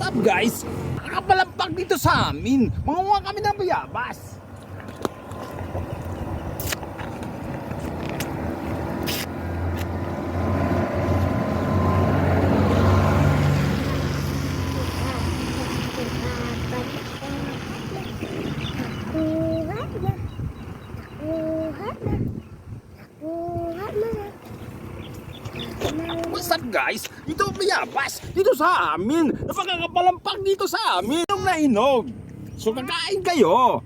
What's up guys? Nakapalampag dito sa amin. Mangunguha kami ng bayabas. What's up guys? Dito ang bayabas. Dito sa amin. Napakakapalampag dito sa amin. Inog na inog. So kakain kayo.